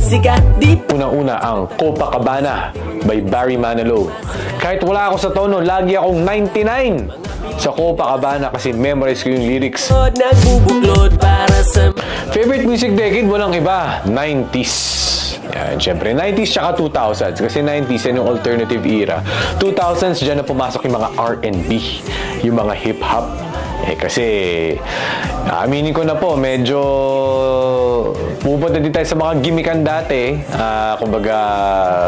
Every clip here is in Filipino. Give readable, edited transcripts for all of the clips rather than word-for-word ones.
musika, di Unang-una ang Copacabana by Barry Manilow. Kahit wala ako sa tono, lagi akong 99 sa Copacabana kasi memorize ko yung lyrics. nagbubuklod para sa Favorite music decade, walang iba, 90s. Yan, syempre, 90s tsaka 2000s. Kasi 90s yan yung alternative era. 2000s, dyan na pumasok yung mga R&B, yung mga hip-hop. Kasi, aminin ko na po, medyo pupunta din tayo sa mga gimmickan dati. Kumbaga,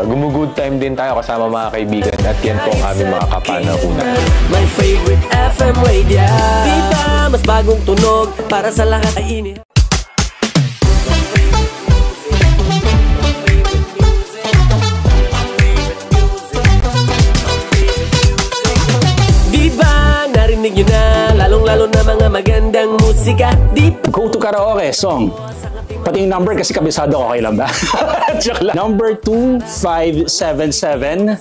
gumugood time din tayo kasama mga kaibigan. At yan po ang aming mga kapanahunan. My favorite FM radio. Di ba mas bagong tunog para sa lahat ay ini. Di ba narinig nyo na lalong-lalo na mga magandang musika? Di Go to karaoke song. Pati yung number kasi kabisado ko, okay lang ba? Joke lang. Number 2577.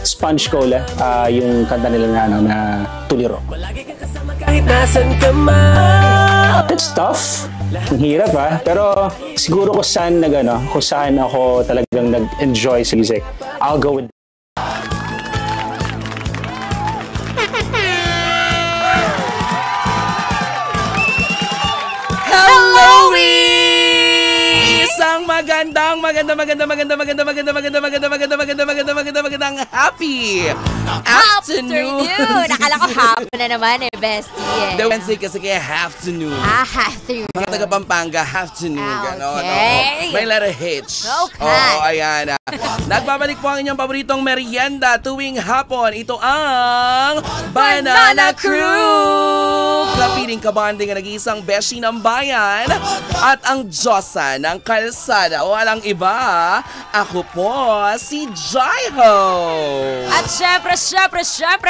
Sponge Cola. Yung kanta nila na Tuliro. Palagi ka kasama kahit nasan ka man. That's tough. Ang hirap pero siguro kung saan ako talagang nag-enjoy sa music, I'll go with magandang happy afternoon. Akala ko hapon na naman bestie. The Wednesday kasi kaya afternoon. Afternoon. Mga taga Pampanga, afternoon. Okay. May letter H. Okay. Oo, ayan. Nagbabalik po ang inyong paboritong merienda tuwing hapon. Ito ang Banana Crew! Kapiling kabanding ang nag-iisang beshi ng bayan at ang Diyosa ng kalsada. Walang iba, ako po si Jaiho. At syempre,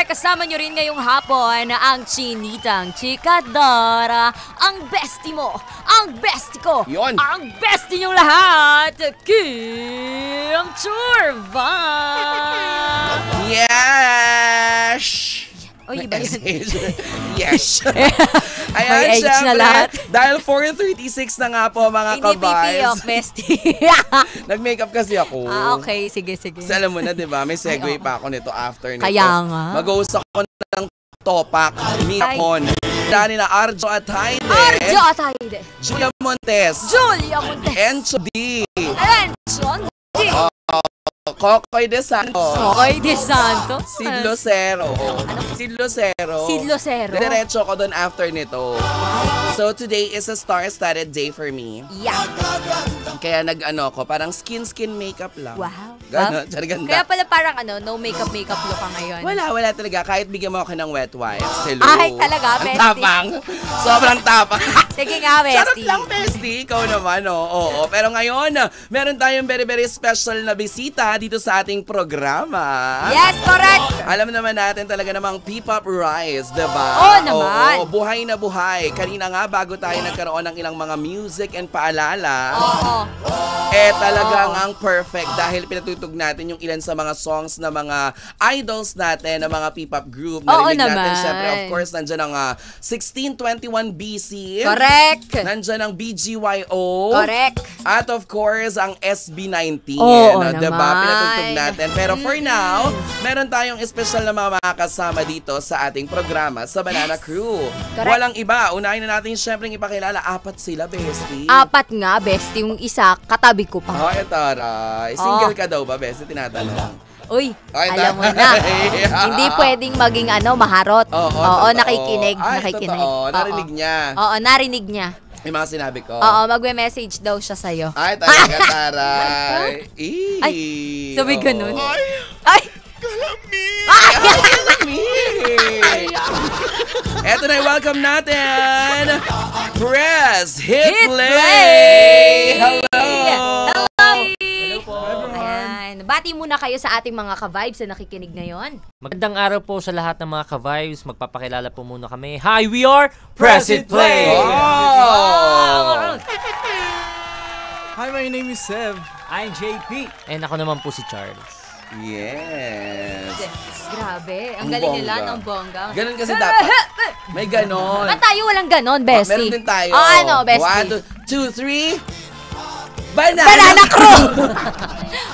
kasama nyo rin ngayong hapon ang Chinitang Chikadora, ang bestie mo, ang bestie ko, Yon. ang bestie nyong lahat, Kim Churva. Yes! Oy, iba yun. Yes. May age na lahat. Dahil 4:36 na nga po mga Hindi kabars. of bestie. Nag-makeup kasi ako. Okay, sige. Kasi alam mo na, di ba? May segue pa ako nito after nito. Kaya nga. Mag-host ako ng Topak, Mikon, Dani na Arjo at Haide. Arjo at Haide. Julia Montes. Encho D. Encho D. Kokoy de Santos. Kokoy de Santos. Sid Lucero. Sid Lucero. Diretso ko doon after nito. So today is a star-studded day for me. Yeah. Kaya nag-ano ko, parang skin makeup lang. Wow. Ganda. Kaya pala parang no makeup look ka ngayon. Wala talaga. Kahit bigyan mo ako ng wet wipes. Hello. Ay, talaga, bestie. Ang tapang. Sobrang tapang. Sige nga, bestie. Charot lang, bestie. Ikaw naman, oo. Pero ngayon, meron tayong very special na bisita dito sa ating programa. Yes, correct. Alam naman natin talaga namang P-pop rise, diba? Oo naman. Oo, buhay na buhay. Kanina nga, bago tayo nagkaroon ng ilang mga music and paalala, talagang ang perfect dahil pinatutug natin yung ilan sa mga songs na mga idols natin, na mga P-pop group. Narinig natin, syempre, of course, nandyan ang 1621 BC. Correct. Nandyan ang BGYO. Correct. At of course, ang SB19. Oo Diba? naman. Pinatugtog natin. Pero for now, meron tayong special na mga makakasama dito sa ating programa sa Banana Crew. Correct. Walang iba. Unahin na natin syempre ipakilala. 4 sila, bestie. 4 nga, bestie. Yung isa, katabi ko pa. Oh, taray. Single ka daw ba, bestie? Tinatanong. Uy, Ay, alam mo na. Hindi pwedeng maging maharot. Oo, nakikinig. Totoo. Narinig niya. Oo, narinig niya. Yung mga sinabi ko. Oo, magme-message daw siya sa'yo. Ay, talaga, taray. Ay, sabi ganun. Ay! Kalami! Eto na, welcome natin, Press Hit Play! Hello! Ayan. Bati muna kayo sa ating mga ka-vibes na nakikinig ngayon. Magandang araw po sa lahat ng mga ka-vibes. Magpapakilala po muna kami. Hi, we are Press It Play! Oh! Hi, my name is Sev. I'm JP. And ako naman po si Charles. Yes. Grabe. Ang galing nila ng bongga. Ganun kasi dapat. May ganon. Ba't tayo walang ganon, bestie? Meron din tayo. Bestie? 2, 3. Banana, Banana Crew!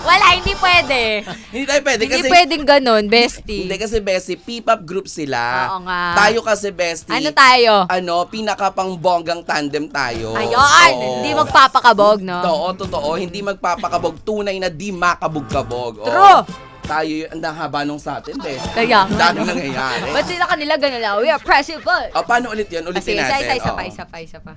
Wala, hindi pwede. Hindi tayo pwede Hindi kasi... pwedeng ganun, bestie. Hindi kasi bestie, P-pop group sila. Oo nga. Tayo kasi bestie. Ano tayo? Pinakapang bonggang tandem tayo. Ayun! Oo. Hindi magpapakabog, no? Oo, totoo. Hindi magpapakabog. Tunay na di makabog-kabog. Oo. True! Tayo ang haba nung sa atin, bestie. Kaya nga, Dami no? nangyayari. Ba't sila kanila ganun lang? We are Pressitplay! Paano ulit yun? Ulitin natin. Isa pa.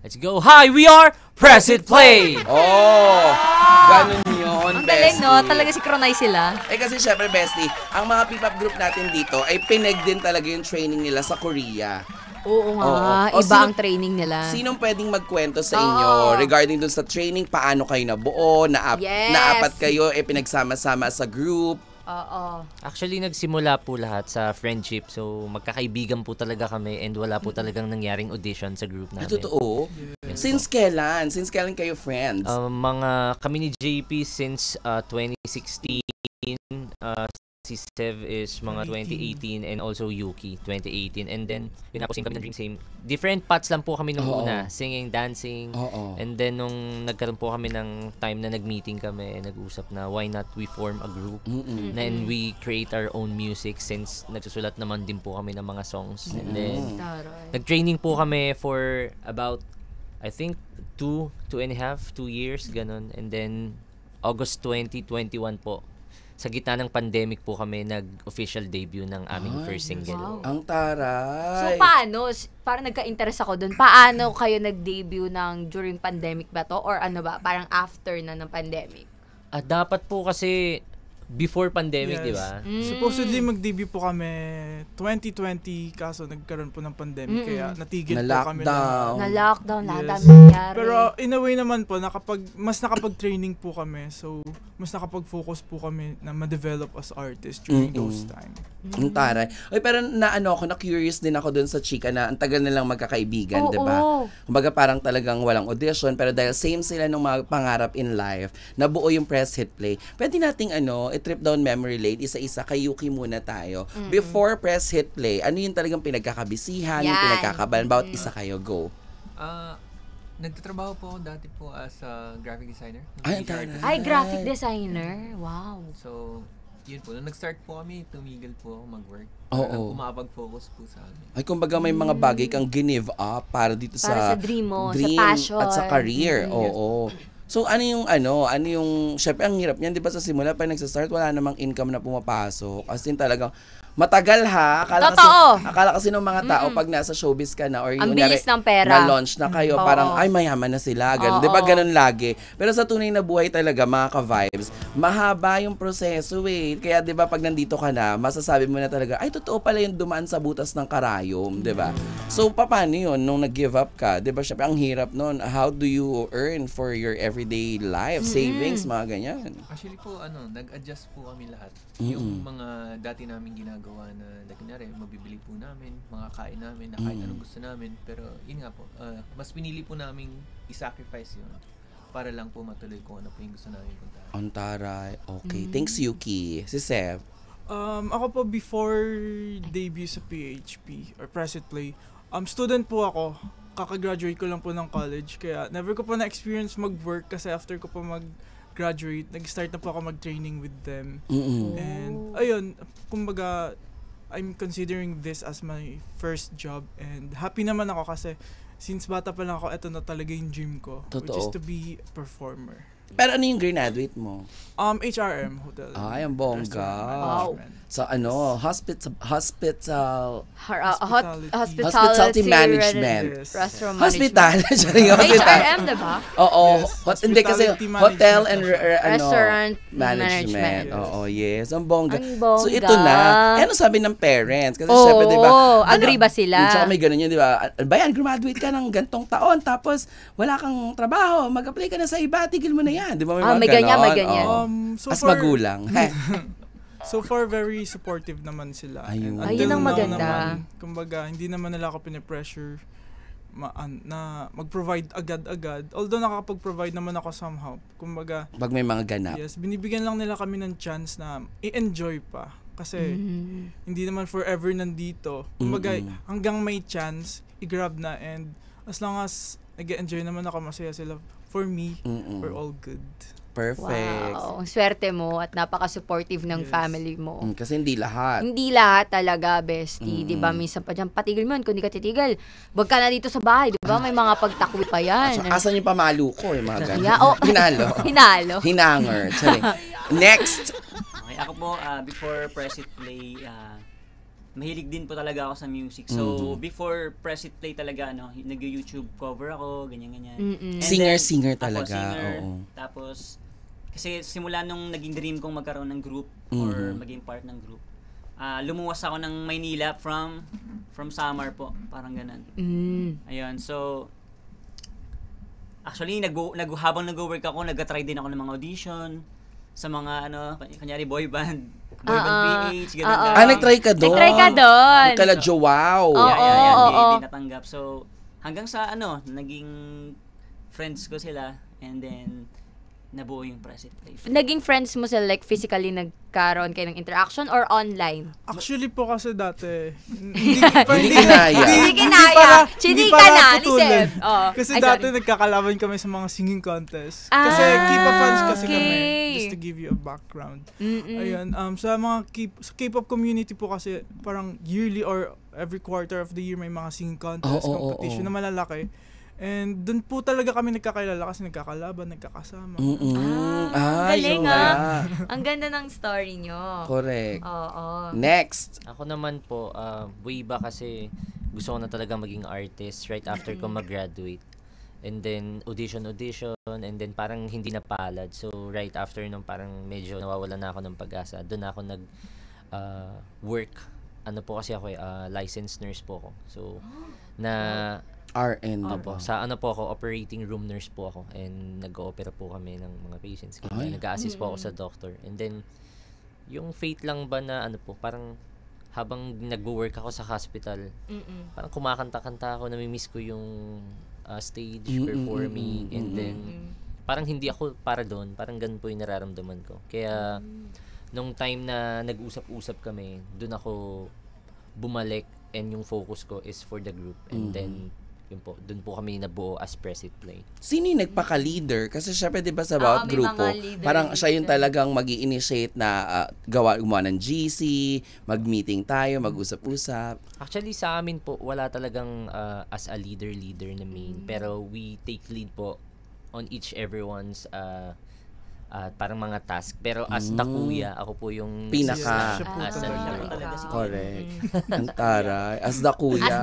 Let's go. Hi, we are Press It Play! Ganun yun, Ang galing, bestie. no? Talaga synchronize sila. Kasi syempre, bestie, ang mga P-pop group natin dito ay pineg din talaga yung training nila sa Korea. Oo nga, Oo. O, iba ang training nila. Sinong pwedeng magkwento sa inyo regarding dun sa training? Paano kayo nabuo? Yes. Naapat kayo, pinagsama-sama sa group? Oo. Actually, nagsimula po lahat sa friendship. So, magkakaibigan po talaga kami and wala po talagang nangyaring audition sa group namin. Totoo? Since kailan? Since kailan kayo friends? Kami ni JP since 2016. Si Sev is mga 2018 and also Yuki 2018. And then, pinapusing kami ng Dream Same. Different paths lang po kami nung una. Singing, dancing. And then, nung nagkaroon po kami ng time na nag-meeting kami, nag-usap na why not we form a group. Then, we create our own music since nagsusulat naman din po kami ng mga songs. And then, nag-training po kami for about, I think, 2.5 years, ganun. And then, August 2021 po, sa gitna ng pandemic po kami nag-official debut ng aming first single. Wow. Ang taray. So, paano? Parang nagka-interest ako dun. Paano kayo nag-debut during pandemic ba to? Or ano ba? Parang after na ng pandemic? Dapat po kasi before pandemic, Yes. di ba? Supposedly mag-debut po kami 2020 kaso nagkaroon po ng pandemic kaya natigil po kami Na-lockdown. Na-lockdown, lahat Yes. dami nangyari. Pero in a way naman po, mas nakapag-training po kami. So, mas nakapag-focus po kami na ma-develop as artists during those time. Ang taray. Oy, pero na-curious din ako dun sa chika na ang tagal nilang magkakaibigan, di ba? Kumbaga parang talagang walang audition, pero dahil same sila nung mga pangarap in life, nabuo yung Press Hit Play. Pwede nating trip down memory lane, isa-isa kay Yuki muna tayo. Before Press Hit Play, ano yung talagang pinagkakabisihan, yung pinagkakabalan? Bawat isa kayo, go. Nagtatrabaho po ako dati po as a graphic designer. Ay, graphic designer. Wow. So, yun po. Nung nag-start po kami, tumigil po ako mag-work. Umapag-focus po sa amin. Ay, kumbaga may mga bagay kang give up para dito Para sa dream mo, sa passion. at sa career. Oo. So, ano yung, syempre, ang hirap niyan, di ba sa simula, pag nagsa-start, wala namang income na pumapasok. As in, talagang, matagal ha. Akala kasi ng mga tao, pag nasa showbiz ka na, or yung ang bilis ng pera. na-launch na kayo, parang, ay, mayaman na sila. Ganun. Di ba, ganun lagi. Pero sa tunay na buhay talaga, mga ka-vibes, mahaba yung proseso eh. Kaya, di ba, pag nandito ka na, masasabi mo na talaga, ay, totoo pala yung dumaan sa butas ng karayom. Di ba? So, paano yun nung nag-give up ka? Di ba, syempre, ang hirap nun. How do you earn for your everyday life? Savings, mga ganyan. Actually po, nag-adjust po kami lahat. Yung mga dati namin ginagawa na, kunyari, mabibili po namin, mga kain namin, na kahit anong gusto namin. Pero, yun nga po, mas pinili po namin i-sacrifice yun para lang po matuloy kung ano po yung gusto namin puntahan. Ang taray. Okay. Thanks, Yuki. Si Sev. Ako po before debut sa PHP or Press It Play, student po ako. Kaka-graduate ko lang po ng college. Kaya never ko po na-experience mag-work kasi after ko po mag-graduate, nag-start na po ako mag-training with them. And ayun, kumbaga, I'm considering this as my first job and happy naman ako kasi since bata pa lang ako, ito na talaga yung dream ko. Totoo. Which is to be a performer. Pero ano yung graduate mo? HRM, hotel. Ay, ang bongga. Wow. Sa hospitality Hospitality management. Yes. Restaurant Hospital. HRM, diba? Oo. Yes, Hindi kasi hospitality hotel and Restaurant management. management. Oo, yes. Ang bongga. Ang bongga. So ito na. Ano sabi ng parents? Kasi Oo, syempre, di ba? agree ba sila? Tsaka may ganun yun, di ba? Bayan, graduate ka ng gantong taon, tapos wala kang trabaho, mag-apply ka na sa iba, tigil mo na yan. Di ba may mga may ganyan, ganon? may ganyan. Oo. So As far- magulang. So far, very supportive naman sila. Ayun. And Ayun until ang now maganda. Naman, kumbaga, hindi naman nila ako pinipressure na mag-provide agad-agad. Although nakakapag-provide naman ako somehow. Kumbaga, Pag may mga ganap. yes, binibigyan lang nila kami ng chance na i-enjoy pa. Kasi hindi naman forever nandito. Kumbaga, hanggang may chance, i-grab na. And as long as nag-enjoy naman ako, masaya sila. For me, we're all good. Perfect. Wow, swerte mo at napaka-supportive ng family mo. Kasi hindi lahat. Hindi lahat talaga, bestie. Di ba? Minsan pa dyan, patigil mo yun. Kung di ka titigil, wag ka na dito sa bahay. Di ba? May mga pagtakwi pa yan. Asan yung pamalo ko? Yung mga ganun. Yeah, oh. Hinalo. Hinanger. Next. Okay, ako po, before Press It Play, mahilig din po talaga ako sa music. So, before Press It Play talaga, nag-YouTube cover ako, ganyan-ganyan. Singer talaga. Singer. Tapos, kasi simula nung naging dream kong magkaroon ng group or maging part ng group, lumuwas ako ng Maynila from Samar po. Parang ganun. Ayun, so, actually, habang nag-work ako, nag-try din ako ng mga audition sa mga, kanyari boy band PH, gano'n. Nag-try ka doon? Nag-try ka doon. Kaladyo, wow. Hindi natanggap. So, hanggang sa, naging friends ko sila, and then, nabuo yung Press It Play. Naging friends mo sila, like, physically nagkaroon kayo ng interaction or online? Actually po kasi dati, Hindi kinaya. Chinika na, ni Seb. Kasi dati nagkakalaban kami sa mga singing contest. Kasi K-pop fans kasi kami. Just to give you a background. Ayun, sa mga K-pop community po kasi, parang yearly or every quarter of the year may mga singing contest, competition na malalaki. And dun po talaga kami nagkakilala kasi nagkakalaban, nagkakasama. Galing Ang ganda ng story nyo. Correct. Oo. Next. Ako naman po, way back kasi gusto ko na talaga maging artist right after ko mag-graduate. And then audition, and then parang hindi napalad. So right after nung parang medyo nawawalan na ako ng pag-asa, doon ako work. Ano po kasi ako licensed nurse po ako. So RN. Opo. Sa operating room nurse po ako. And nag-o-opera po kami ng mga patients. Nag-a-assist po ako sa doctor. And then, yung fate lang ba na parang habang nag-work ako sa hospital, parang kumakanta-kanta ako, namimiss ko yung stage performing. And then, parang hindi ako para doon. Parang ganun po yung nararamdaman ko. Kaya, nung time na nag-usap-usap kami, doon ako bumalik and yung focus ko is for the group. And then, doon po kami nabuo as Press It Play. Sino yung nagpaka-leader? Kasi syempre, di ba sa bawat grupo, parang siya yung talagang mag-i-initiate na gumawa ng GC, mag-meeting tayo, mag-usap-usap. Actually, sa amin po, wala talagang as a leader na main. Pero we take lead po on everyone's parang mga task. Pero as the kuya, ako po yung pinaka. As a leader. Correct. Ang taray. As the kuya.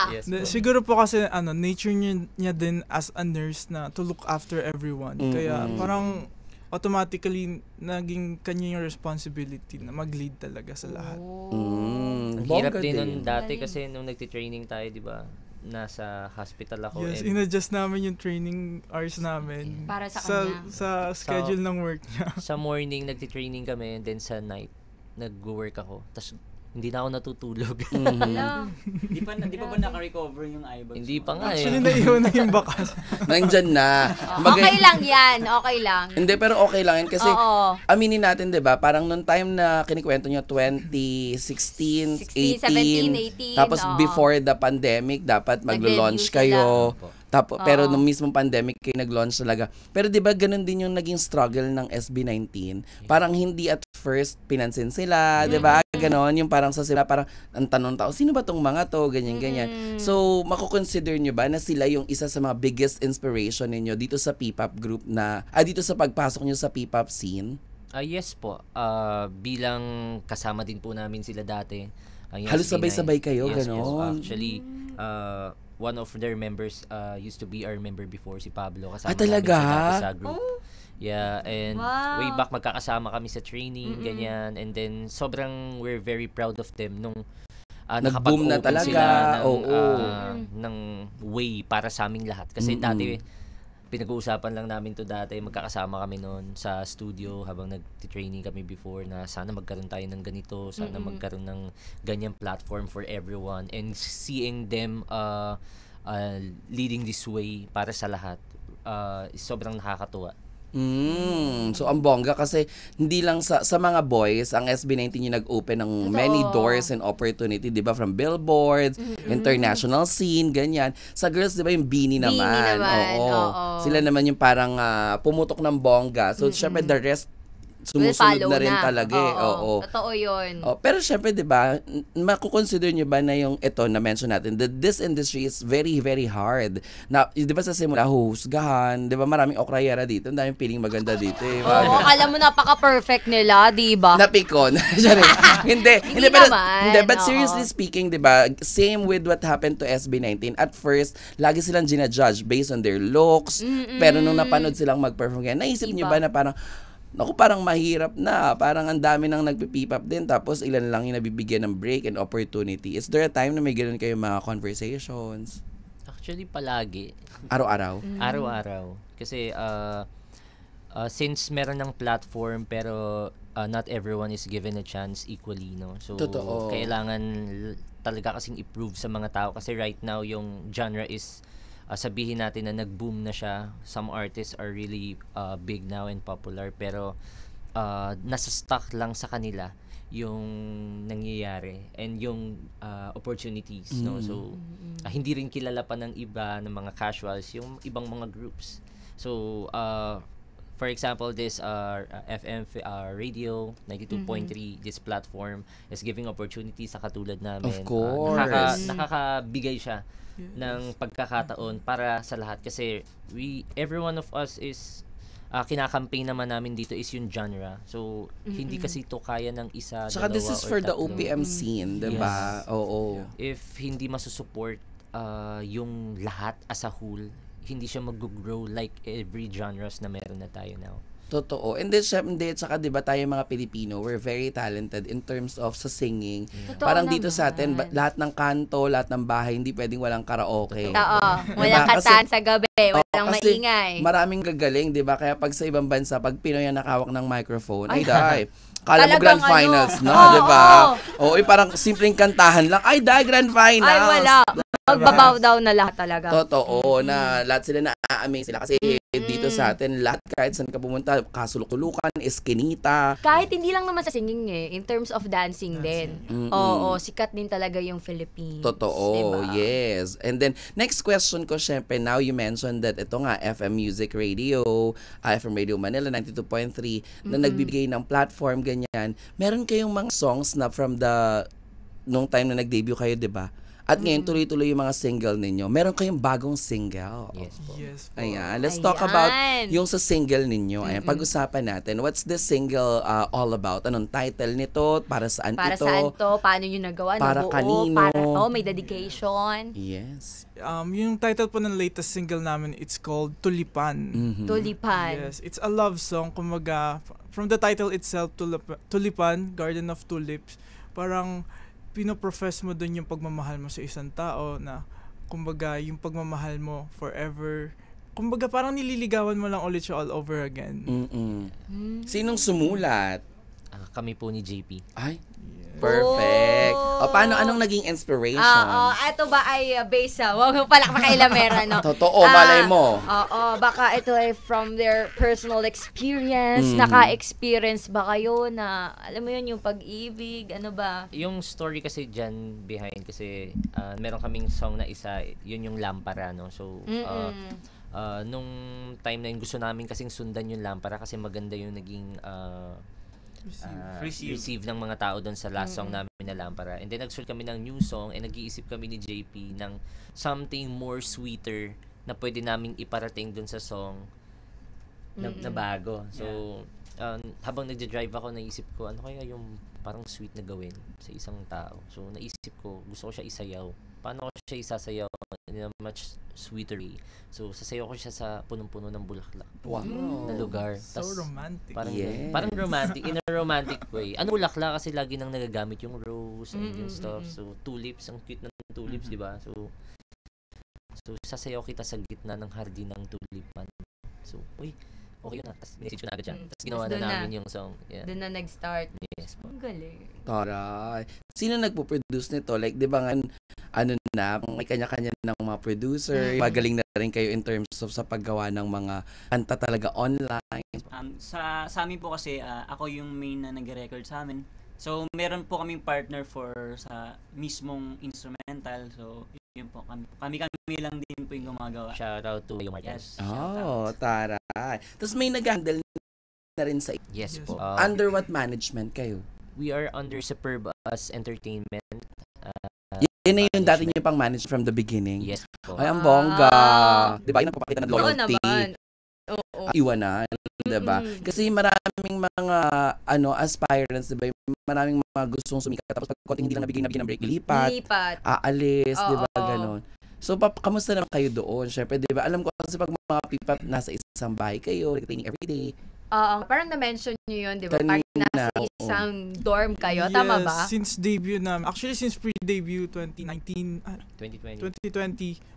Yes, siguro po kasi nature niya din as a nurse na to look after everyone. Kaya parang automatically naging kanya yung responsibility na mag-lead talaga sa lahat. Ang hirap din nun dati kasi nung nagti-training tayo, di ba? Nasa hospital ako. Yes, in-adjust namin yung training hours namin. Para sa kanya. Sa schedule ng work niya. Sa morning, nagti-training kami, and then sa night, nag-work ako. Tapos, hindi na ako natutulog. Di pa ba naka-recover yung eyebags? Hindi pa nga Actually, naiwan na yung bakas. Nandyan na. Okay lang yan. Okay lang. Hindi, pero okay lang yan. Kasi, aminin natin, di ba, parang nung time na kinikwento nyo, 2016, 18, tapos before the pandemic, dapat mag-launch kayo. Pero nung mismong pandemic kayo nag-launch talaga. Pero 'di ba ganun din yung naging struggle ng SB19. Parang hindi at first pinansin sila, 'di ba? Ganon yung parang sa sila parang ang tanong tao, sino ba tong mga to? Ganyan. So, mako-consider nyo ba na sila yung isa sa mga biggest inspiration ninyo dito sa P-pop group na dito sa pagpasok nyo sa P-pop scene? Yes po. Bilang kasama din po namin sila dati. Halos sabay-sabay kayo, yes, ganon. Yes, actually, one of their members used to be our member before, si Pablo. Kasama talaga? namin sa group. Yeah, and way back magkakasama kami sa training, ganyan. And then, we're very proud of them nung nag-boom na talaga. Sila ng way para sa aming lahat. Kasi dati, pinag-uusapan lang namin to dati, magkakasama kami noon sa studio habang nag-training kami before na sana magkaroon tayo ng ganito, sana magkaroon ng ganyang platform for everyone, and seeing them leading this way para sa lahat, sobrang nakakatuwa. So ang bongga kasi hindi lang sa mga boys ang SB19 yung nag-open ng many doors and opportunity, 'di ba, from billboards, international scene, ganyan. Sa girls 'di ba yung Beanie naman. Oo. Sila naman yung parang pumutok ng bongga. So syempre the rest sumusunod na rin talaga eh. Oo. Totoo yun. Pero syempre, di ba, makukonsider nyo ba na yung ito na mention natin, that this industry is very, very hard. Na, di ba sa simula, husgahan, di ba, maraming okrayera dito, ang daming piling maganda dito eh. Akala mo napaka-perfect nila, di ba? Napikon. Hindi. But seriously speaking, di ba, same with what happened to SB19. At first, lagi silang ginajudge based on their looks, pero nung napanood silang mag-perform kaya, naisip nyo ba na parang, naku, parang mahirap na. Parang ang dami nang nagpipipap din. Tapos ilan lang yung nabibigyan ng break and opportunity. Is there a time na may ganoon kayo mga conversations? Actually, palagi. Araw-araw? Araw-araw. Kasi, since meron ng platform, pero not everyone is given a chance equally, no? So, totoo. Kailangan talaga kasing i-prove sa mga tao. Kasi right now, yung genre is sabihin natin na nag-boom na siya. Some artists are really big now and popular, pero nasa stuck lang sa kanila yung nangyayari and yung opportunities, no? So hindi rin kilala pa ng iba, ng mga casuals, yung ibang mga groups. So for example, this FM radio 92.3, this platform is giving opportunities sa katulad namin. Of course. Nakakabigay siya ng pagkakataon para sa lahat kasi every one of us is kinakampaign naman namin dito is yung genre. So hindi kasi ito kaya ng isa, saka this is for the OPM scene, diba? Oo. If hindi masusupport yung lahat as a whole, hindi siya mag-grow like every genres na meron na tayo now. Totoo. And then, tsaka diba tayo mga Pilipino, we're very talented in terms of sa singing. Parang dito sa atin, lahat ng kanto, lahat ng bahay, hindi pwedeng walang karaoke. Walang kantahan sa gabi, walang maingay. Maraming gagaling, diba? Kaya pag sa ibang bansa, pag Pinoy ang nakawak ng microphone, ay dahil. Kala mo grand finals, no? Diba? Oo, parang simpleng kantahan lang. Ay, dahil grand finals. Ay, wala. Magbabaw daw na lahat talaga. Totoo, na lahat sila na-amaze sila. Kasi dito sa atin, lahat kahit saan ka pumunta, kasuluk-tulukan, eskinita. Kahit hindi lang naman sa singing in terms of dancing din. Oo, sikat din talaga yung Philippines. Totoo, diba? Yes. And then, next question ko, syempre, now you mentioned that ito nga, FM Music Radio, FM Radio Manila 92.3, na nagbibigay ng platform, ganyan. Meron kayong mga songs na from nung time na nag-debut kayo, diba? At ngayon, tuloy-tuloy yung mga single ninyo. Meron kayong bagong single. Yes po. Ayan. Let's talk about yung sa single ninyo. Ayan, pag-usapan natin. What's the single all about? Anong title nito? Para saan ito? Para saan to? Paano nyo nagawa? Para kanino? Para to? May dedication? Yes. Yung title po ng latest single namin, it's called Tulipan. Tulipan. Yes. It's a love song. Kumaga, from the title itself, Tulipan, Garden of Tulips, parang pinoprofess mo dun yung pagmamahal mo sa isang tao na kumbaga yung pagmamahal mo forever. Kumbaga parang nililigawan mo lang ulit siya all over again. Sinong sumulat? Kami po ni JP. Ay, perfect. Anong naging inspiration? Ito ba ay based sa, wag mo palakpak kay Lamera, no? Totoo, malay mo. Baka ito ay from their personal experience. Naka-experience ba kayo na, alam mo yun, yung pag-ibig, ano ba? Yung story kasi dyan behind, kasi meron kaming song na isa, yun yung Lampara, no? So, nung time na yun, gusto namin kasing sundan yung Lampara kasi maganda yung naging receive ng mga tao doon sa last song namin na Lampara. And then nagsulat kami ng new song and nag-iisip kami ni JP ng something more sweeter na pwede naming iparating doon sa song na bago. So, habang nagja-drive ako, naisip ko, ano kaya yung parang sweet na gawin sa isang tao. So, naisip ko, gusto ko siya isayaw. Paano ko siya isasayaw in a much sweeter way? So, sasayaw ko siya sa punong-puno ng bulaklak. Wow. Na lugar. So romantic. Parang romantic, in a romantic way. Ano bulaklak kasi lagi nang nagagamit yung rose and yung stuff. So, tulips, ang cute ng tulips, di ba? So, sasayaw kita sa gitna ng hardin ng tulipan. So, okay na. Tapos, message ko na agad siya. Tapos, ginawa na namin yung song. Yeah. Doon na nag-start. Yes po. Ang galing. Taray. Sino nagpo-produce nito? Like, di ba nga, may kanya-kanya ng mga producer. Magaling na rin kayo in terms of sa paggawa ng mga kanta talaga online. Sa amin po kasi, ako yung main na nag-record sa amin. So, meron po kaming partner sa mismong instrumental. So, yun po. Kami lang din po yung gumagawa. Shout out to Mayo Marquez. Yes. Taray. Tapos may nag-handle na rin sa Yes po. under what management kayo? We are under Superb as Entertainment. Yun na yung dati niyo pang manage from the beginning? Yes po. Ay, ang bongga. Diba? Yun ang papakita ng loyalty. Oo naman. Oo. Iwanan. Diba? Kasi maraming mga aspirants, diba? Maraming mga gustong sumikat. Tapos pag konting hindi lang nabigyan ng break, lipat. Aalis, diba? Ganon. So, kamusta naman kayo doon? Syempre, diba? Alam ko kasi pag mga P-pop, nasa isang bahay kayo, training everyday. Parang na-mention nyo yun, di ba? Parang nasa isang dorm kayo, tama ba? Since debut namin. Actually, since pre-debut 2020,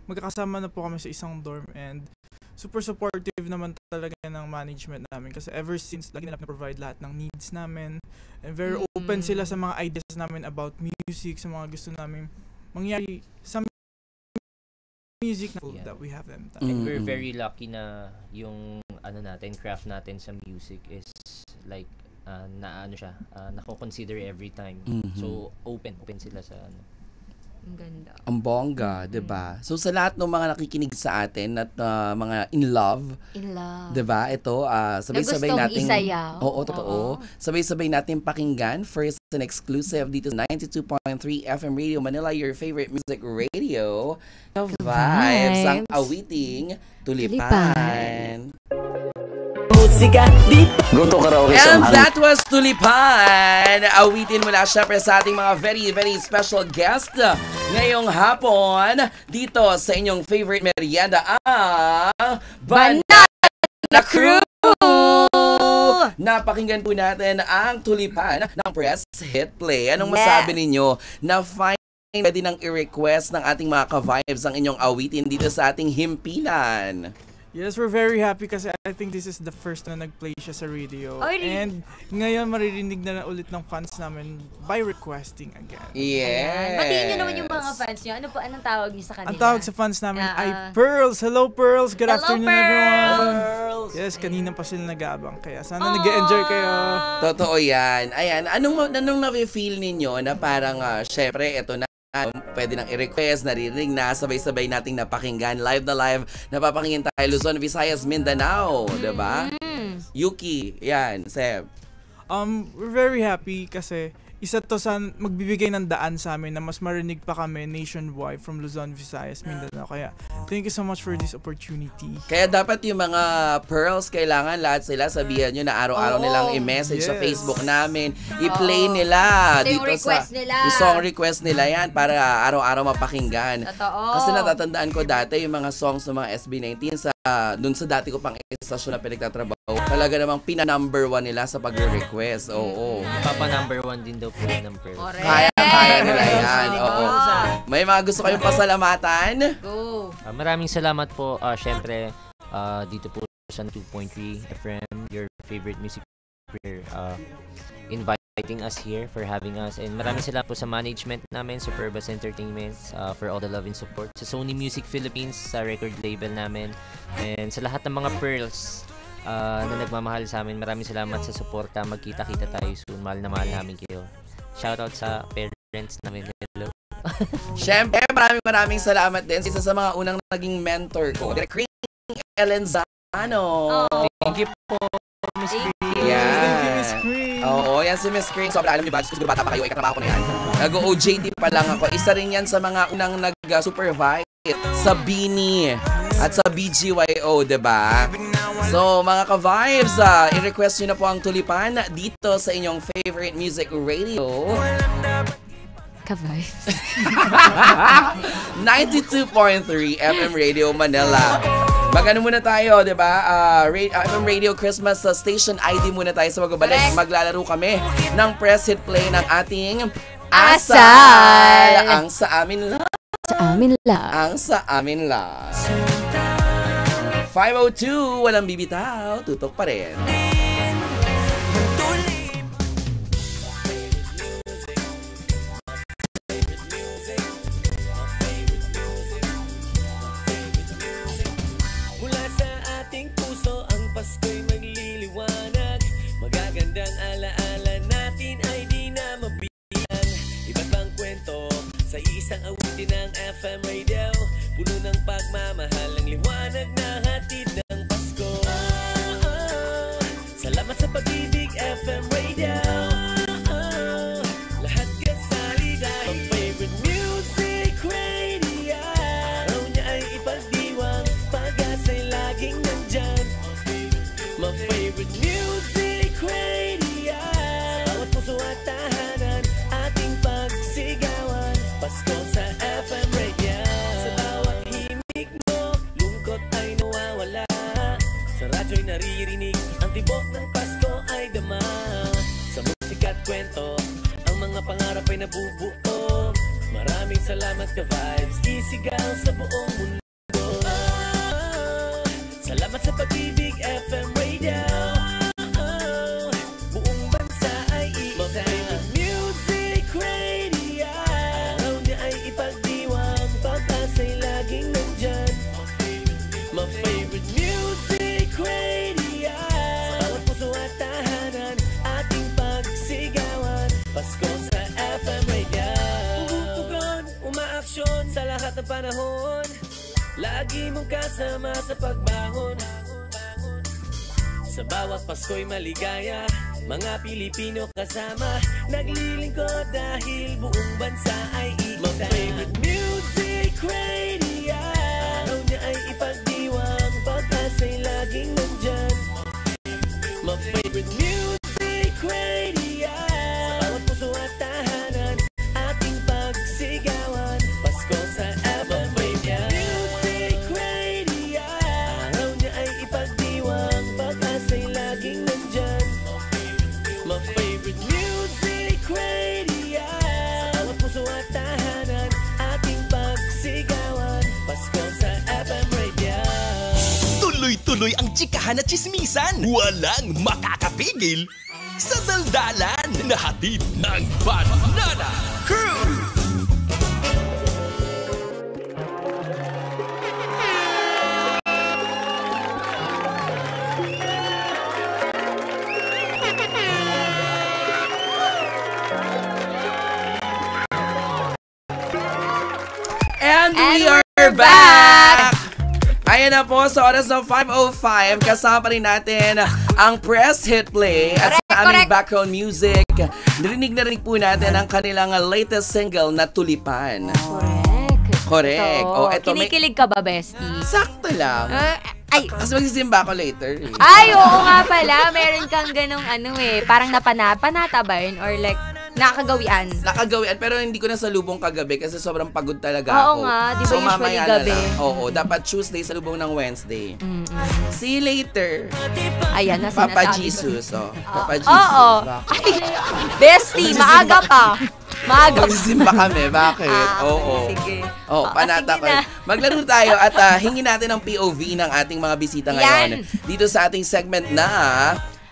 magkakasama na po kami sa isang dorm and super supportive naman talaga ng management namin kasi ever since, lagi nila na-provide lahat ng needs namin and very open sila sa mga ideas namin about music, sa mga gusto namin mangyari sa music that we have them. And we're very lucky na yung craft natin sa music is like nako-consider every time. So open sila sa Ang ganda. Ang bongga, 'di ba? So sa lahat ng mga nakikinig sa atin at mga in love, 'di ba? Ito sabay-sabay nating totoo. Sabay-sabay nating pakinggan first and exclusive dito sa 92.3 FM Radio Manila, your favorite music radio. Vibes ang awiting Tulipan. Musika di Go to karaoke. And that was Tulipan. Awitin mula syempre sa ating mga very, very special guest ngayong hapon dito sa inyong favorite merienda, ang Banana Crew! Napakinggan po natin ang Tulipan ng Press Hit Play. Anong masabi ninyo na pwede nang i-request ng ating mga ka-vibes ang inyong awitin dito sa ating himpilan? Yes, we're very happy kasi I think this is the first na nag-play siya sa radio. And ngayon maririnig na ulit ng fans namin by requesting again. Yes. Batiin nyo naman yung mga fans nyo. Anong tawag nyo sa kanila? Ang tawag sa fans namin ay Pearls. Hello Pearls. Good afternoon everyone. Pearls. Yes, kanina pa sila nag-aabang. Kaya sana nag-enjoy kayo. Totoo yan. Ayan, anong na-feel ninyo na parang syempre eto na pwede nang i-request, naririnig na, sabay-sabay nating napakinggan, live na live, napapakinggan tayo, Luzon, Visayas, Mindanao, diba? Yuki, yan, Seb. We're very happy kasi isa to sa magbibigay ng daan sa amin na mas marinig pa kami nationwide from Luzon, Visayas, Mindanao. Kaya thank you so much for this opportunity. Kaya dapat yung mga Pearls, kailangan lahat sila sabihan nyo na araw-araw nilang i-message sa Facebook namin, i-play nila dito yung song request nila yan para araw-araw mapakinggan. Kasi natatandaan ko dati yung mga songs ng mga SB19 dun sa dati ko pang estasyon na pinagtatrabaho, talaga namang pina-number 1 nila sa pag-request. Oo. Papa number 1 din daw po ng Pearl. Kaya nila yan. Oo. May mga gusto kayong pasalamatan? Go. Maraming salamat po. Syempre, dito po sa 2.3 FM, your favorite music career, inviting us here, for having us. And maraming salamat po sa management namin, Superbus Entertainment, for all the love and support. Sa Sony Music Philippines, sa record label namin. And sa lahat ng mga Pearls na nagmamahal sa amin, maraming salamat sa suporta. Magkita-kita tayo soon. Mahal na mahal namin kayo. Shoutout sa parents namin. Hello. Siyempre, maraming salamat din. Isa sa mga unang naging mentor ko, Direk Ring Elenzano. Thank you po, Miss Green. Thank you, Miss Green. Oo, yan si Miss Green. Sobrang alam niyo ba, siguro bata pa kayo, ikatrabaho ko na yan. Nag-OJT pa lang ako. Isa rin yan sa mga unang nag-supervise sa Bini at sa BGYO, diba? So, mga ka-vibes, i-request nyo na po ang Tulipan dito sa inyong favorite music radio. Ka-vibes. 92.3 FM Radio Manila. Magano muna tayo, di ba? FM Radio Christmas Station ID muna tayo sa magbabalik. Maglalaro kami ng press hit play ng ating Asal. Ang sa amin lang. Sa amin lang. Ang sa amin lang. 5:02, walang bibitaw. Tutok pa rin. liwanag. Magagandang alaala natin ay di na mabilang. Iba't bang kwento sa isang awitin ng FM radio. Puno ng pagmamahal ang liwanag na hatid ng Pasko. Salamat sa pag-ibig FM radio. Lahat kasali dahil favorite music radio. Araw niya ay ipagdiwang, pag-asa'y laging nandyan. My favorite music radio. Sa bawat puso at tahanan, ating pagsigawan. Pasko sa FM radio. Sa bawat himig mo, lungkot ay nawawala. Sa radyo'y naririnig, ang tibok ng Pasko ay dama. Sa musika at kwento, ang mga pangarap ay nabubuo. Maraming salamat ka vibes, isigaw sa buong mundo. Salamat sa pag-ibig FM radio. Buong bansa ay iisa. Music radio. Araw niya ay ipagdiwang, pag-asa'y laging nandyan. My favorite music radio. Sa bawat puso at tahanan, ating pagsigawan. Pasko sa FM radio. Pumupugon, umaaksyon sa lahat ng panahon. Lagi mong kasama sa pagbangon. Sa bawat Pasko'y maligaya, mga Pilipino kasama. Naglilingkod dahil buong bansa ay isa. My favorite music radio. Araw niya ay ipagdiwang, pag-asa'y laging nandyan. My favorite music radio. Sa bawat puso at tahanan, ating pagsigawan. Pasko sa FM radio. Music radio. Araw niya ay ipagdiwang, pag-asa'y laging nandyan. My favorite music radio. Sa bawat puso at tahanan, ating pagsigawan. Pasko sa FM radio. Tuloy-tuloy ang tsikahan at tsismisan. Walang makakapigil sa daldalan na hatid ng Banana Crew. And we are back! Ayan na po, sa oras ng 5:05, kasama rin natin ang Press Hit Play at sa aming background music. Narinig na rin po natin ang kanilang latest single na Tulipan. Correct. Oh, kinikilig ka ba, bestie? Sakto lang. Ay, kasi magsisimba ako later. Ay, oo nga pala. Meron kang ganong parang napanata ba yun? Or like, nakagawian. Nakagawian, pero hindi ko na salubong kagabi kasi sobrang pagod talaga ako. Oo nga, di ba so, usually mamaya gabi? Na lang. Oo, dapat Tuesday salubong ng Wednesday. See you later. Ayan na Papa sinasabi Jesus. ko. Papa Jesus. Oo. Ay, bestie, maaga pa. Maaga pa. Magsisimba kami. Bakit? Oo. Sige. Oh, panata ko. Maglaro tayo at hingin natin ang POV ng ating mga bisita ngayon. Dito sa ating segment na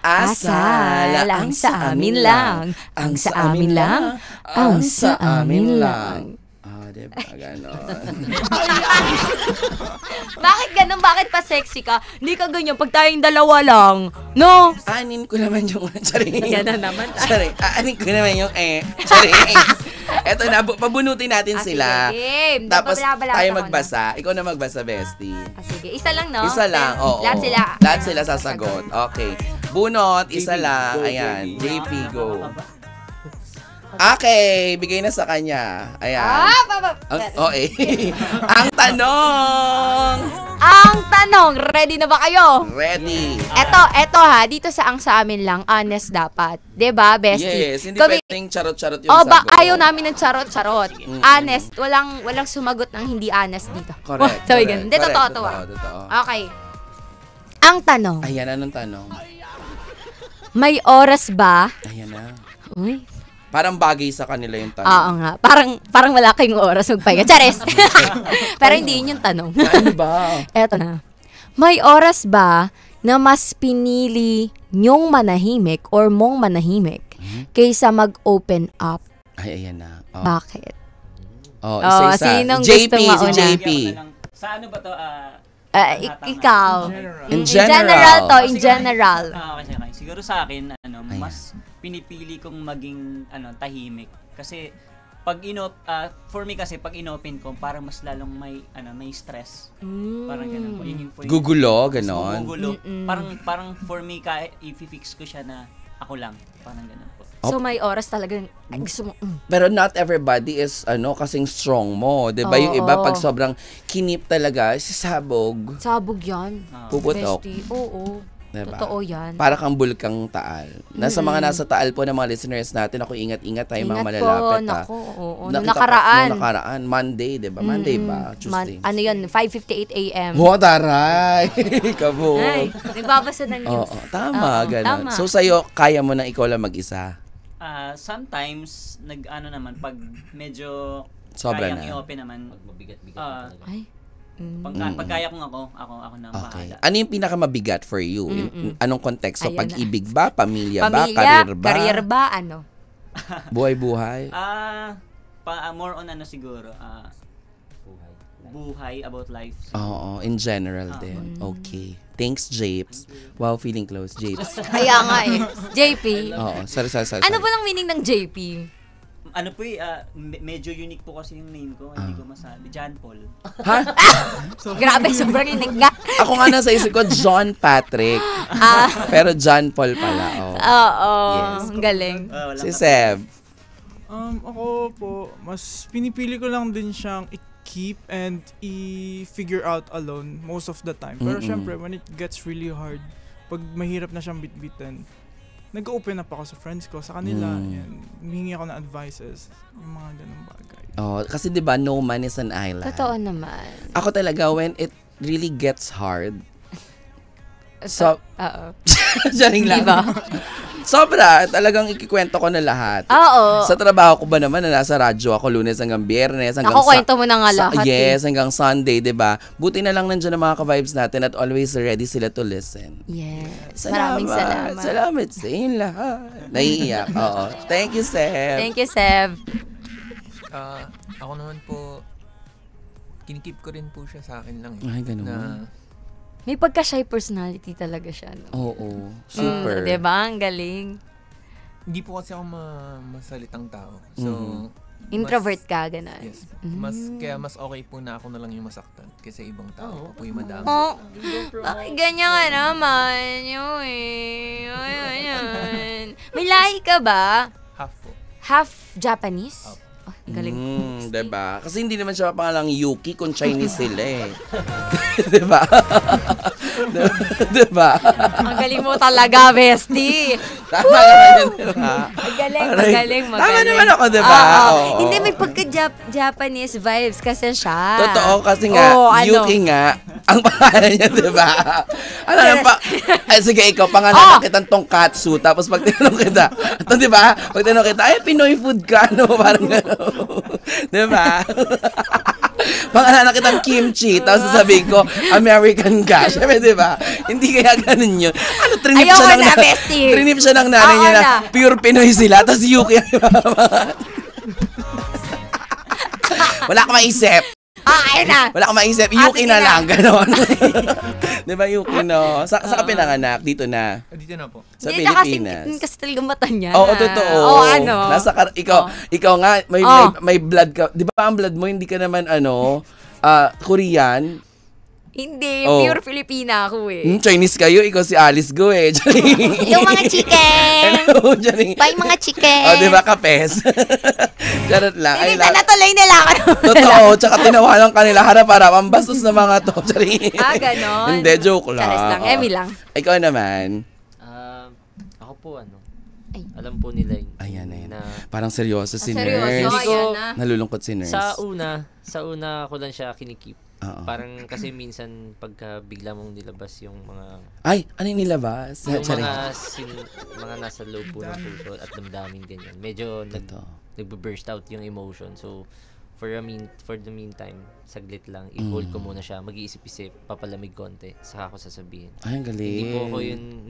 Asal ang sa amin lang. Ang sa amin lang. Ang sa amin lang. Diba? Ganon. Bakit ganon? Bakit pa sexy ka? Hindi ka ganyan pag tayong dalawa lang. No? Anin ko naman yung charing. Yan na naman. Charing. Anin ko naman yung charing. Eto na, pabunutin natin sila. Sige. Tapos tayo magbasa. Ikaw na magbasa, bestie. Sige. Isa lang, no? Isa lang, oo. Lahat sila sasagot. Okay. Bunot, isa lang. Ayan. JP, go. Okay, bigay na sa kanya. Ayan. Okay. Ang tanong, ready na ba kayo? Ready. Eto ha, dito sa ang sa amin lang, honest dapat. 'Di ba, bestie? Yes, hindi pwedeng charot-charot yung sagot. Ayaw namin ng charot-charot. Honest, walang sumagot ng hindi honest dito. Correct. So, ganun. Hindi, totoo to. Okay. Ang tanong. Ayan na ng tanong. May oras ba? Ayan na. Uy. Parang bagay sa kanila yung tanong. Oo nga. Parang wala kayong oras magpahinga. Chares! Pero hindi yun yung tanong. Ano ba? Eto na. May oras ba na mas pinili nyong manahimik or mong manahimik kaysa mag-open up? Ay, ayan na. Bakit? Isa-isa. Sinong JP, gusto mauna? si JP. Sa ano ba to? Ikaw. In general to, in general. Okay. Siguro sa akin, mas pinipili kong maging tahimik. Kasi for me kasi pag inopen ko, parang mas lalong may stress. Parang ganun po. Gugulo, ganon. Gugulo. Parang for me, i-fix ko siya na ako lang. Parang ganun po. So may oras talagang gusto mo. Pero not everybody is kasing strong mo, 'di ba? Yung iba pag sobrang kinip talaga, sisabog. Sabog 'yan. Puputok. Bestie. Oo. Diba? Totoo 'yan. Para kang bulkang Taal. Nasa taal po ng mga listeners natin, ako ingat tayo mga malalapit. Naku, nakaraan. Nakaraan, Monday, 'di ba? Monday ba? Tuesday. Ano 'yun? 5:58 AM. Taray. Kabog. Ay, nagbabasa ng news. Tama, ganun. So sa'yo, kaya mo nang ikaw lang mag-isa? Sometimes pag medyo sobra kayang i-open naman, pag mabigat-bigat. Pag kaya kong ako na bahala. Ano yung pinakamabigat for you? Anong konteksto? Pag-ibig ba? Pamilya ba? Career ba? Career ba? Ano? Buhay-buhay? More on siguro. Buhay about life. Oo, in general din. Okay. Thanks, Japes. Wow, feeling close, Japes. Kaya nga JP. Oo, sorry. Ano ba ang meaning ng JP? Medyo unique po kasi yung name ko. Hindi ko masabi. John Paul. Ha? Grabe, sobrang unique nga. Ako nga nasa isip ko, John Patrick. Pero John Paul pala. Oo. Yes. Ang galing. Si Seb. Ako po, mas pinipili ko lang din siyang keep and i-figure out alone most of the time. Pero syempre, when it gets really hard, pag mahirap na siyang bitbitin, nag-open up ako sa friends ko, sa kanila, and humingi ako ng advices, yung mga ganung bagay. Kasi diba, no man is an island. Totoo naman. Ako talaga, when it really gets hard, Jaring lang. Diba? Sobra, talagang ikikwento ko na lahat. Oo. Sa trabaho ko ba naman na nasa radyo ako Lunes hanggang Biyernes, hanggang kwento mo na nga lahat. Yes, hanggang Sunday, 'di ba? Buti na lang nandiyan ang mga ka-vibes natin at always ready sila to listen. Yes. Maraming salamat. Salamat sa inyo lahat. Naiiyak. Oo. Thank you, Seb. Thank you, Seb. Ako naman po, kinikip ko rin po siya sa akin lang. Ay, ganun. May pagka-shy personality talaga siya, no? Oo. Super. Diba? Ang galing. Hindi po kasi ako masalitang tao. So, introvert ka, gano'n. Yes. Kaya mas okay po na ako na lang yung masaktan kasi ibang tao po yung madami. Ay, ganyan ka naman. May lahi ka ba? Half po. Half Japanese? Galing. Diba? Kasi hindi naman siya pangalang Yuki kung Chinese sila eh. Diba? Diba? Ang galing mo talaga, bestie. Tama naman yun, diba? Magaling. Tama naman ako, diba? Hindi, may pagka-Japanese vibes kasi siya. Totoo, kasi nga, Yuki nga, ang pangalan niya, diba? Sige, ikaw, pangalan kitang tongkatsu, tapos pag tinanong kita, ito, diba? Pag tinanong kita, ay, Pinoy food ka, no? Parang gano'n. Diba? Pangalan kitang kimchi, tapos sasabihin ko, American ka. Siyempre, diba? Hindi kaya ganun yun. Trinip siya ng nanay niya na pure Pinoy sila, tapos Yuki. Wala ka maisip. Wala akong maisip. Yuki na lang. Ganon. Diba Yuki, no? Sa ka pinanganak? Dito na? Dito na po. Sa Pilipinas. Kasi talagang mata niya. Oo, totoo. Ikaw nga, may blood ka. Di ba ang blood mo, hindi ka naman, Korean? Hindi, pure Filipina ako eh. Chinese kayo, ikaw si Alice Go eh. Yung mga chicken. Bye mga chicken. Diba kapes? Charot lang. Hindi, natuloy nila ako. Totoo, tsaka tinawanan kanila harap-harap. Ang bastos na mga to. Ganon. Hindi, joke lang. Charis lang, Emmy lang. Ikaw naman. Ako po, alam po nila yun. Ayan. Parang seryoso si Nurse. Seryoso, nalulungkot si Nurse. Sa una ko lang siya kinikip. Parang kasi minsan pagka bigla mong nilabas yung mga... Ay, ano yung nilabas? Yung mga nasa loob po ng puso at damdamin ganyan. Medyo nag-burst out yung emotion. So, for the meantime, saglit lang, i-hold ko muna siya, mag-iisip-isip, papalamig konti, saka ako sasabihin. Ay, ang galing.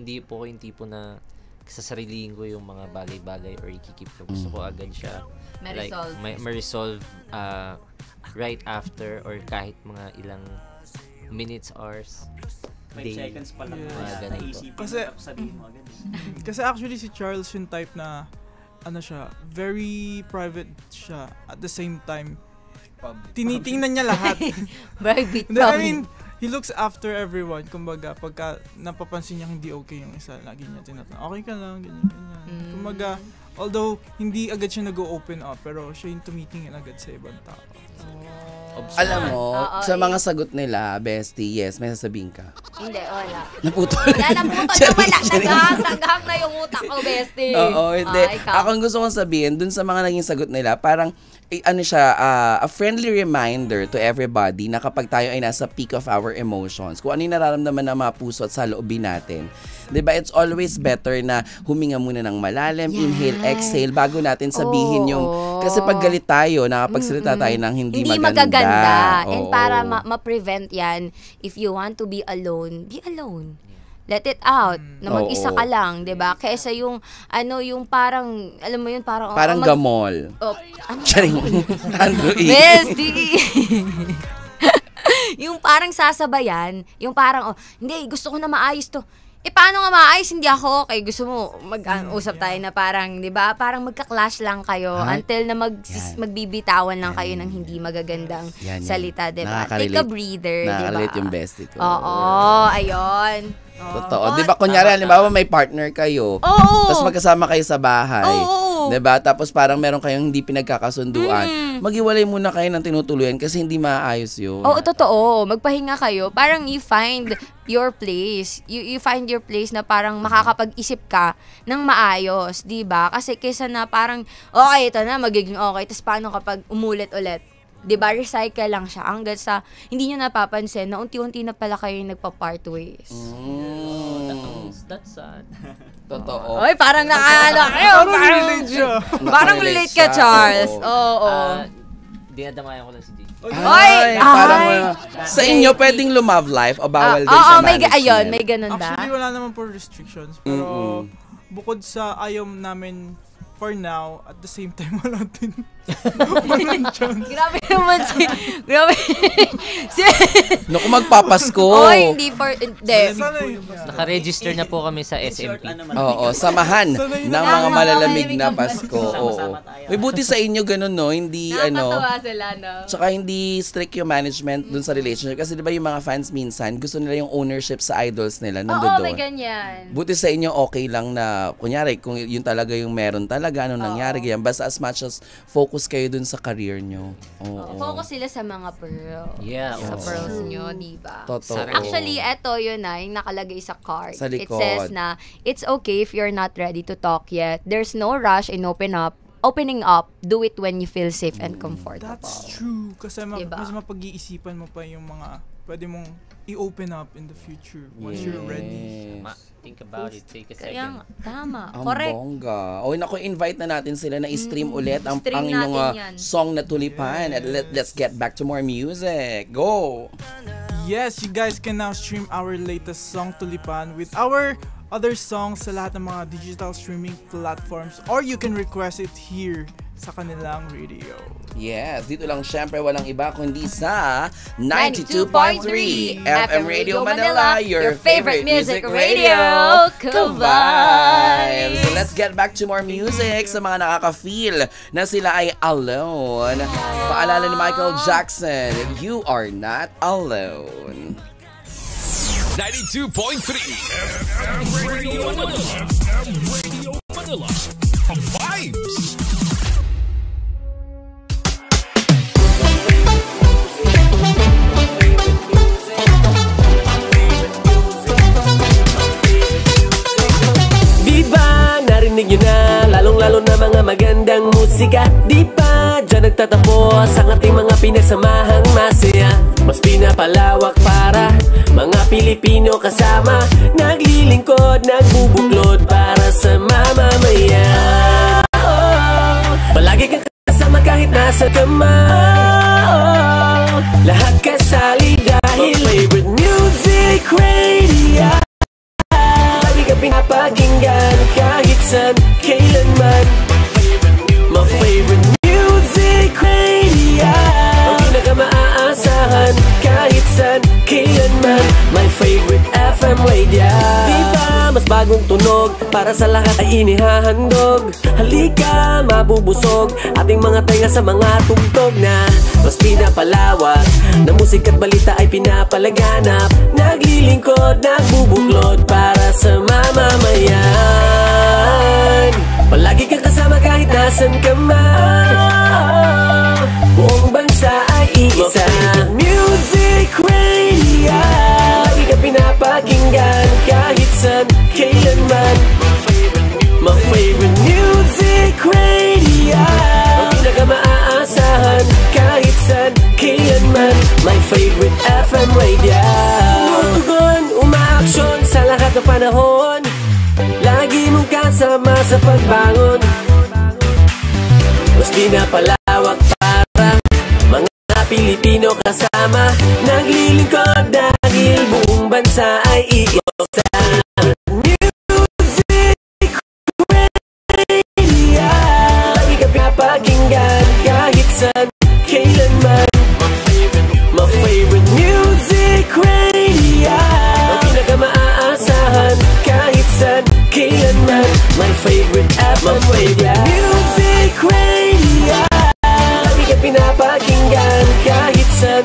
Hindi po ko yung tipo na sasarilihin ko yung mga bagay-bagay or ikikip ko. Gusto ko agad siya ma-resolve right after or kahit mga ilang minutes, hours, 5 day. seconds pa lang. Yeah. Naisipin Kasi, mo, tapos sabihin mo agad. Kasi actually si Charles yung type na, ano siya, very private siya. At the same time, tinitingnan niya lahat. Private I mean, he looks after everyone. Kumbaga, pagka napapansin niya hindi okay yung isa, lagi niya tinatanong, okay ka lang, ganyan. Kumbaga, although hindi agad siya nag-open up, pero siya yung tumitingin agad sa ibang tao. Alam mo, sa mga sagot nila, bestie, yes, may sasabihin ka. Hindi, wala. Naputol. Wala, naputol na wala. Naghang na yung utak ko, bestie. Oo, hindi. Ako ang gusto kong sabihin, dun sa mga naging sagot nila, parang, ano siya, a friendly reminder to everybody na kapag tayo ay nasa peak of our emotions, kung ano yung nararamdaman ng mga puso at saloobin natin, diba, it's always better na huminga muna ng malalim, inhale, exhale, bago natin sabihin yung, kasi pag galit tayo, nakapagsalita tayo ng hindi maganda. And para ma-prevent yan, if you want to be alone, be alone. Let it out. Na mag-isa ka lang, 'di ba? Kaysa yung ano, yung parang alam mo yun, parang gamol. Ano? Charing. Bestie. Yung parang sasabayan, yung parang hindi, gusto ko na maayos to. Paano nga maayos? Hindi ako okay. Gusto mo mag-usap tayo na parang, 'di ba? Parang magka-clash lang kayo until na magbibitawan lang kayo ng hindi magagandang salita, 'di ba? Take a breather, 'di ba? Nakaka-relate yung bestie ko. Oo, ayun. Totoo. Di ba, kunyari, halimbawa may partner kayo, tapos magkasama kayo sa bahay, di ba? Tapos parang meron kayong hindi pinagkakasunduan. Maghiwalay muna kayo ng tinutuluyan kasi hindi maayos yun. Oo, totoo. Magpahinga kayo. Parang you find your place. You find your place na parang makakapag-isip ka ng maayos, di ba? Kasi kaysa na parang, okay, ito na, magiging okay. Tapos paano kapag umulit ulit? Diba, recycle lang siya hanggang sa hindi nyo napapansin na unti-unti na pala kayo yung nagpa-part ways. That's sad. Totoo. Oy, parang parang relate ka, Charles. Oo. Dinadamayan ko lang si Jake. Sa inyo, pwedeng lumove life o bawal din sa management? Ayun, may ganun ba? Actually, wala naman po restrictions. Pero, bukod sa ayaw namin for now, at the same time, wala din. Grabe naman grabe. Naku, magpapasko. Hindi for, Naka-register na po kami sa SMP. Oo, samahan ng mga malalamig na Pasko. Oo. May buti sa inyo ganun, no? Hindi, nakakatawa sila, no? Tsaka hindi strict yung management dun sa relationship. Kasi di ba yung mga fans minsan, gusto nila yung ownership sa idols nila. Oo, may ganyan. Buti sa inyo, okay lang na, kunyari, kung yun talaga yung meron talaga, anong nangyari, ganyan. Basta as much as focus kayo dun sa career nyo. Focus sila sa mga pearl. Yeah. Sa pearls nyo, diba? Totoo. Actually, eto yun na, yung nakalagay sa card. Sa likod. It says na, it's okay if you're not ready to talk yet. There's no rush in opening up. Do it when you feel safe and comfortable. That's true. Kasi diba? mas mapag-iisipan mo pa yung mga pwede mong i-open up in the future once you're ready. Think about it. Take a second. Kaya, tama. Ang Correct. bongga. Naku, invite na natin sila na i-stream ulit ang inyong song na Tulipan. At let's get back to more music. Go! Yes, you guys can now stream our latest song Tulipan with our other songs sa lahat ng mga digital streaming platforms, or you can request it here sa kanilang radio. Yes, dito lang syempre walang iba kundi sa 92.3 FM Radio Manila, your favorite music radio. Ka-vibes! So let's get back to more music sa mga nakaka-feel na sila ay alone. Paalala ni Michael Jackson, You Are Not Alone. 92.3 FM Radio Manila. FM Radio Manila. Vibes! Narinig nyo na, lalong-lalo na mga magandang musika. Di pa dyan nagtatapos ang ating mga pinagsamahang masaya. Mas pinapalawak para mga Pilipino kasama. Naglilingkod, nagbubuklod para sa mamamayan. Palagi kang kasama kahit nasa kama. Lahat kasali dahil favorite music radio. Pinapakinggan kahit saan, kailanman. My favorite music radio. Ang pinaka maaasahan kahit saan, kailanman, my favorite FM radio. Di ba mas bagong tunog, para sa lahat ay inihahandog. Halika, mabubusog ating mga tenga sa mga tugtog na mas pinapalawak, na musika at balita ay pinapalaganap. Naglilingkod, nagbubuklod para sa mamamayan. Palagi kang kasama kahit nasan ka man. Buong bansa ay iisa. Music Radio, lagi ka pinapakinggan kahit saan, kailanman. My favorite Music Radio, ang pinaka-maaasahan kahit saan, kailanman. My favorite FM Radio. Tumutugon, umaaksyon sa lahat ng panahon. Lagi mong kasama sa pagbangon. Mas pinapalawak para mga Pilipino kasama. Naglilingkod dahil buong bansa ay iisa. Music Radio, lagi ka pinapakinggan kahit saan, kailanman. My favorite Music Radio, ang pinaka-maaasahan kahit saan, kailanman. My favorite FM Radio. Music Radio, lagi ka pinapakinggan kahit saan,